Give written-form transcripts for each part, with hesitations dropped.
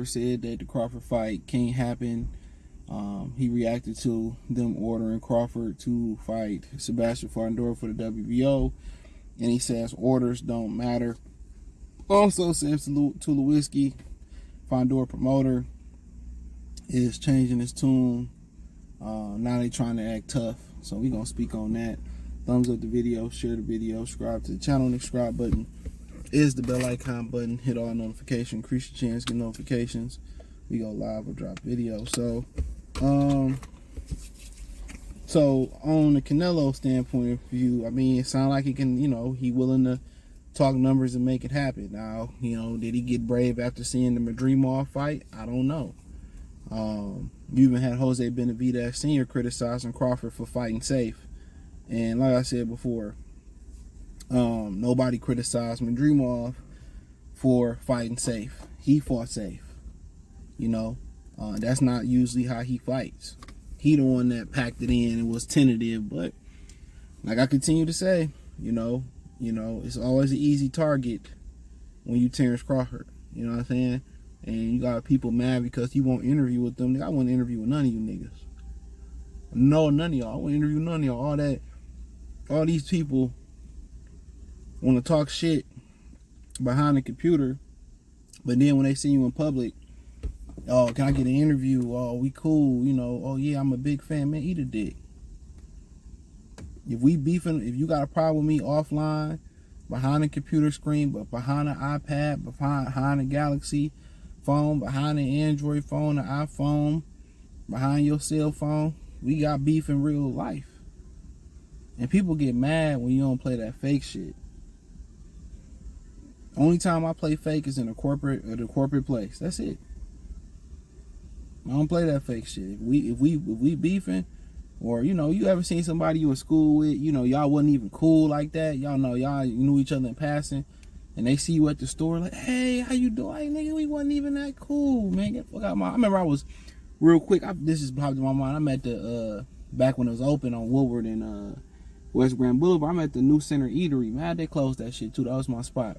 never said that the Crawford fight can't happen. He reacted to them ordering Crawford to fight Sebastian Fundora for the WBO, and he says orders don't matter. Also says Tulowitzki, Fundora promoter, is changing his tune. Now they trying to act tough, so we gonna speak on that. Thumbs up the video, share the video, subscribe to the channel. The subscribe button is the bell icon button. Hit all notifications, increase your chance to get notifications. We go live or drop video. So on the Canelo standpoint of view, I mean, it sounds like he can, he willing to talk numbers and make it happen. Now, did he get brave after seeing the Madrimov fight? I don't know. You even had Jose Benavidez Sr. criticizing Crawford for fighting safe. And like I said before, nobody criticized Madrimov for fighting safe. He fought safe. That's not usually how he fights. He the one that packed it in and was tentative. But like I continue to say, it's always an easy target when you Terrence Crawford. You know what I'm saying? And you got people mad because you won't interview with them. I won't interview with none of you niggas. No, none of y'all. I won't interview none of y'all. All these people want to talk shit behind the computer, but then when they see you in public, oh, can I get an interview? Oh, we cool, oh yeah, I'm a big fan. Man, eat a dick. If we beefing, if you got a problem with me offline, behind the computer screen, but behind an iPad, behind a Galaxy phone, behind an Android phone, an iPhone, behind your cell phone, we got beef in real life. And people get mad when you don't play that fake shit. Only time I play fake is in the corporate place. That's it. I don't play that fake shit. If we beefing, or you ever seen somebody you in school with, y'all wasn't even cool like that. Y'all knew each other in passing, and they see you at the store like, hey, how you doing? Hey, nigga, we wasn't even that cool, man. Get the fuck out of my. I remember I was real quick. This is popped in my mind. I'm at the back when it was open on Woodward and West Grand Boulevard. I'm at the New Center Eatery. Man, they closed that shit too. That was my spot.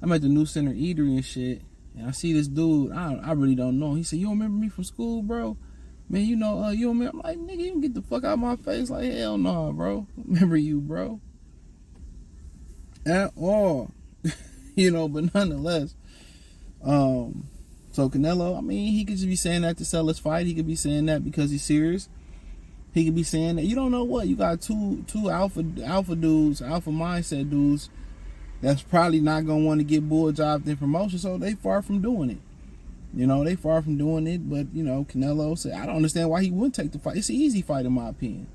I'm at the New Center Eatery and shit, and I see this dude. I really don't know. He said, "You don't remember me from school, bro? Man, you don't remember?" I'm like, nigga, you can get the fuck out of my face. Like, hell no, bro. Remember you, bro? At all. But nonetheless. So Canelo, I mean, he could just be saying that to sell his fight. He could be saying that because he's serious. He could be saying that. You don't know what. You got two alpha dudes, alpha mindset dudes that's probably not going to want to get bull jobbed in promotion, so they far from doing it. They far from doing it, but, Canelo said, I don't understand why he wouldn't take the fight. It's an easy fight in my opinion.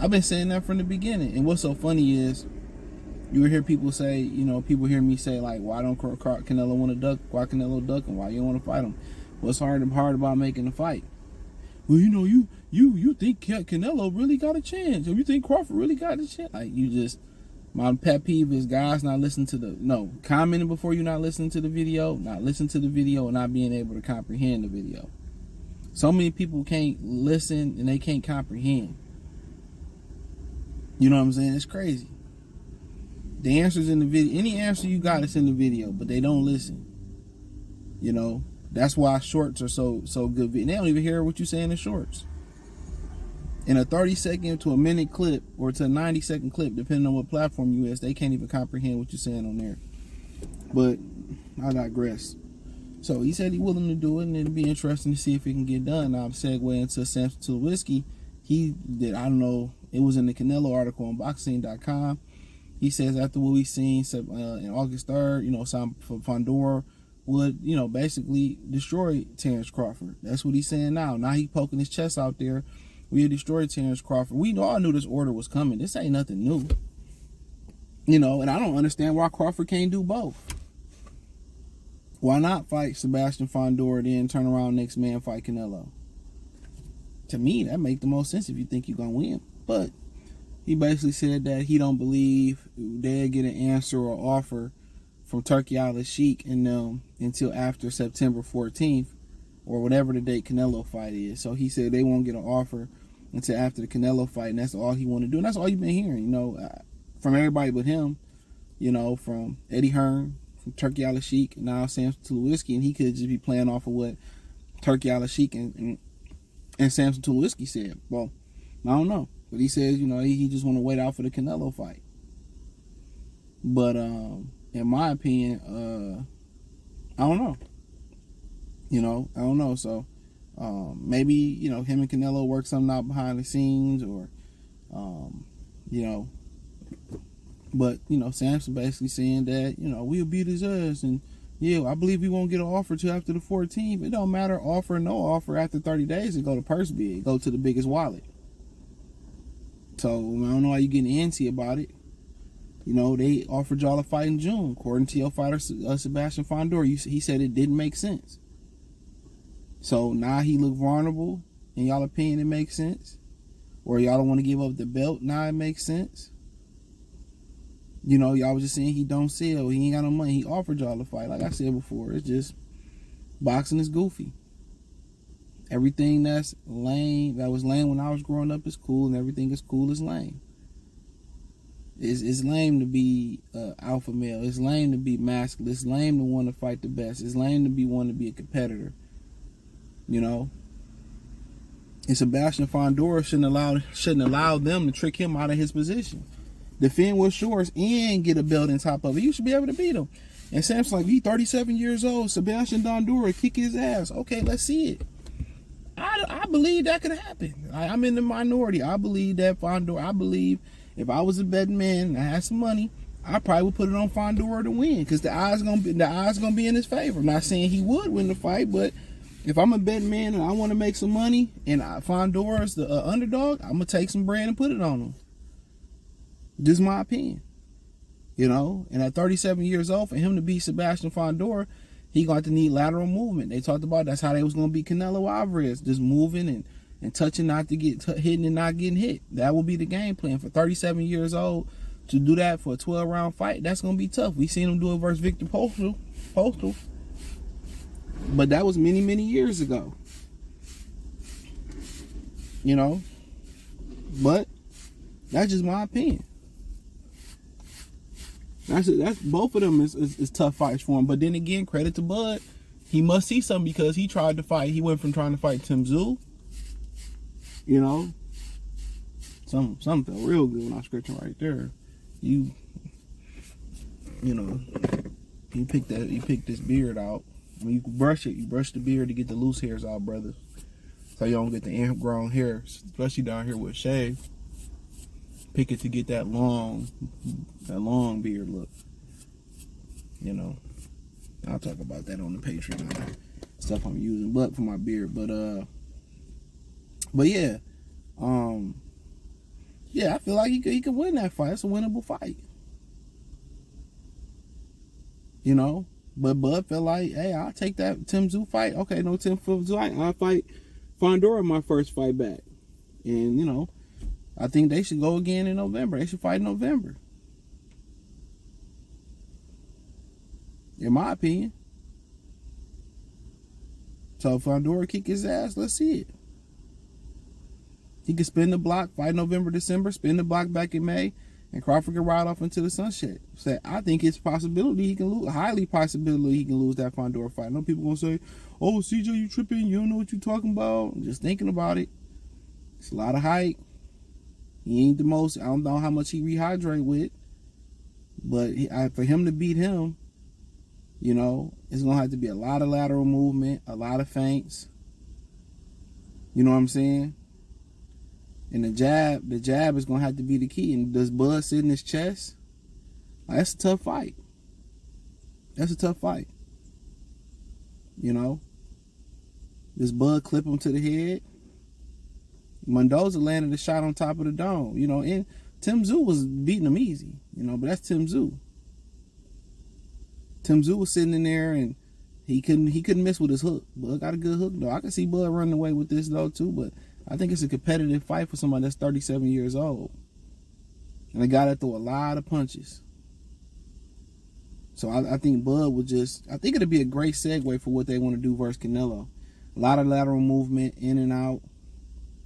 I've been saying that from the beginning. And what's so funny is, you hear people say, people hear me say, like, why don't Canelo want to duck? Why Canelo ducking? Why you don't want to fight him? What's hard about making the fight? Well, you think Canelo really got a chance? Or you think Crawford really got a chance? Like, my pet peeve is guys not listening to commenting before you not listening to the video, not listening to the video, and not being able to comprehend the video. So many people can't listen and they can't comprehend. You know what I'm saying? It's crazy. The answer's in the video. Any answer you got is in the video, but they don't listen. That's why shorts are so good. They don't even hear what you say in the shorts. In a 30-second to a minute clip or to a 90-second clip, depending on what platform you is, they can't even comprehend what you're saying on there. But I digress. So he said he's willing to do it, and it'll be interesting to see if it can get done. Now I'm segueing into Samson Tulowitzki. He did, I don't know, it was in the Canelo article on boxing.com. He says after what we've seen in August 3rd, Fundora would, basically destroy Terrence Crawford. That's what he's saying now. Now he's poking his chest out there. We destroyed Terrence Crawford. We all knew this order was coming. This ain't nothing new. And I don't understand why Crawford can't do both. Why not fight Sebastian Fundora, then turn around next man fight Canelo? To me, that make the most sense if you think you're going to win. But he basically said that he don't believe they'll get an answer or offer from Turkey Al-Sheikh and them until after September 14th or whatever the date Canelo fight is. So he said they won't get an offer until after the Canelo fight, and that's all he want to do. And that's all you've been hearing, from everybody but him, from Eddie Hearn, Turkey Al-Sheik, now Samson Tulowitzki, and he could just be playing off of what Turkey Al-Sheik and Samson Tulowitzki said. Well, I don't know, but he says, he just want to wait out for the Canelo fight. But in my opinion, I don't know. I don't know. So maybe him and Canelo work something out behind the scenes, or But Samson basically saying that we'll beat his ass, and I believe we won't get an offer till after the 14th. It don't matter, offer or no offer. After 30 days, it go to purse bid, go to the biggest wallet. So I don't know why you getting antsy about it. They offered y'all a fight in June, according to your fighter Sebastian Fundora. He said it didn't make sense. So now he look vulnerable. In y'all opinion, it makes sense, or y'all don't want to give up the belt? Now it makes sense. Y'all was just saying he don't sell, he ain't got no money. He offered y'all a fight. Like I said before, it's just boxing is goofy. Everything that's lame, that was lame when I was growing up, is cool, and everything is cool is lame. It's lame to be alpha male. It's lame to be masculine. It's lame to want to fight the best. It's lame to want to be a competitor. And Sebastian Fundora shouldn't allow them to trick him out of his position. Defend what's yours and get a belt on top of it. You should be able to beat him. And Sam's like, he 37 years old. Sebastian Fundora kick his ass. Okay, let's see it. I believe that could happen. I'm in the minority. I believe that Fundora. I believe if I was a betting man and I had some money, I probably would put it on Fundora to win, because the odds gonna be in his favor. I'm not saying he would win the fight, but if I'm a betting man and I want to make some money and Fundora's the underdog, I'm gonna take some bread and put it on him. Just my opinion. And at 37 years old, for him to beat Sebastian Fundora, he going to need lateral movement. They talked about that's how they was going to beat Canelo Alvarez, just moving and touching, not to get hitting and not getting hit. That will be the game plan. For 37 years old to do that for a 12-round fight, that's going to be tough. We seen him do it versus Victor Postal. But that was many, many years ago. But that's just my opinion. That's both of them is tough fights for him. But then again, credit to Bud, he must see something, because he tried to fight. He went from trying to fight Tim Tszyu. Something felt real good when I was scratching right there. You pick this beard out. I mean, you brush it. You brush the beard to get the loose hairs out, brother. So you don't get the ingrown hair, especially down here with shave. Pick it to get that long beard look. I'll talk about that on the Patreon, stuff I'm using, but for my beard. But yeah, I feel like he could win that fight. It's a winnable fight. But Bud felt like, hey, I'll take that Tim Tszyu fight. Okay, no Tim Tszyu. I'll fight Fundora my first fight back, and I think they should go again in November. They should fight in November. In my opinion. So if Fundora kick his ass, let's see it. He could spin the block, fight November, December, spin the block back in May, and Crawford can ride off into the sunset. So I think it's possibility he can lose, highly possibility he can lose that Fundora fight. I know people gonna say, oh, CJ, you tripping, you don't know what you're talking about. I'm just thinking about it. It's a lot of height. He ain't the most, I don't know how much he rehydrate with, but for him to beat him, it's going to have to be a lot of lateral movement, a lot of feints. You know what I'm saying? And the jab is going to have to be the key. And does Bud sit in his chest? That's a tough fight. Does Bud clip him to the head? Mendoza landed a shot on top of the dome, and Tim Tszyu was beating him easy, but that's Tim Tszyu. Tim Tszyu was sitting in there and he couldn't miss with his hook. Bud got a good hook though. I can see Bud running away with this though too, but I think it's a competitive fight for somebody that's 37 years old. And a guy that threw a lot of punches. So I think Bud would I think it'd be a great segue for what they want to do versus Canelo. A lot of lateral movement, in and out.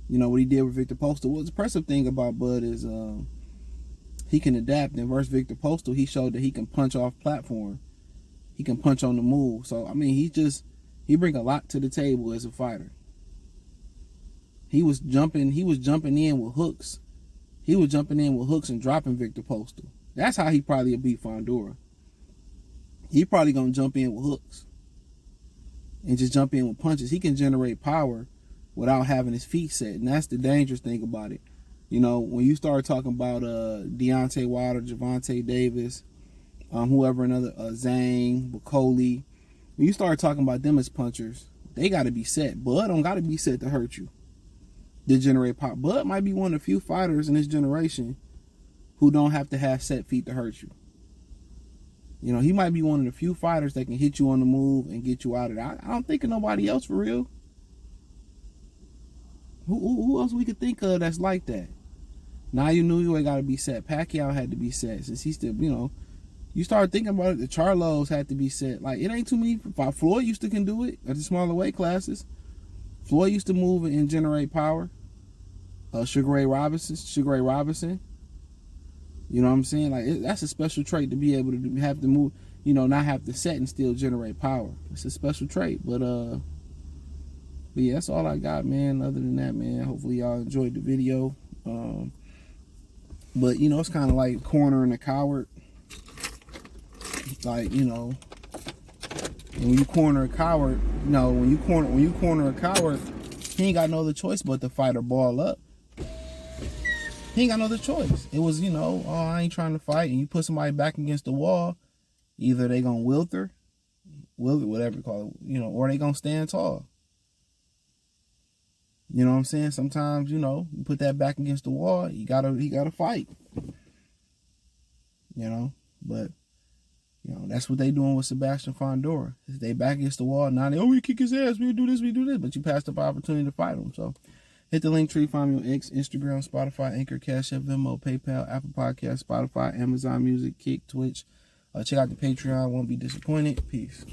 What he did with Victor Postal. What's the impressive thing about Bud is he can adapt. And versus Victor Postal, he showed that he can punch off platform. He can punch on the move. So I mean, he bring a lot to the table as a fighter. He was jumping in with hooks. He was jumping in with hooks and dropping Victor Postal. That's how he probably beat Fundora. He probably gonna jump in with hooks and just jump in with punches. He can generate power without having his feet set, and that's the dangerous thing about it. You know, when you start talking about Deontay Wilder, Gervonta Davis, whoever another, Zhang, Bacoli, when you start talking about them as punchers, they got to be set. Bud don't got to be set to hurt you, to generate power. Bud might be one of the few fighters in this generation who don't have to have set feet to hurt you. You know, he might be one of the few fighters that can hit you on the move and get you out of there. I don't think of nobody else for real. Who else we could think of that's like that? Now you knew you ain't got to be set. Pacquiao had to be set since he still, you know, you start thinking about it, the Charlos had to be set. Like, it ain't too many. Floyd used to can do it at the smaller weight classes. Floyd used to move and generate power. Sugar Ray Robinson. You know what I'm saying? Like, that's a special trait to be able to have to move, you know, not have to set and still generate power. It's a special trait. But yeah, that's all I got, man. Other than that, man, hopefully y'all enjoyed the video. But, you know, it's kind of like cornering a coward. Like, you know, when you corner a coward, you know, when you corner a coward, he ain't got no other choice but to fight or ball up. He ain't got no other choice. It was, you know, oh, I ain't trying to fight, and you put somebody back against the wall, either they gonna wilter, whatever you call it, you know, or they gonna stand tall. You know what I'm saying? Sometimes, you know, you put that back against the wall, he gotta fight. You know, but you know, that's what they doing with Sebastian Fundora. They back against the wall, now we kick his ass, we do this, but you passed up an opportunity to fight him. So hit the link tree, find me on X, Instagram, Spotify, Anchor, Cash App, Venmo, PayPal, Apple Podcasts, Spotify, Amazon Music, Kick, Twitch. Check out the Patreon, won't be disappointed. Peace.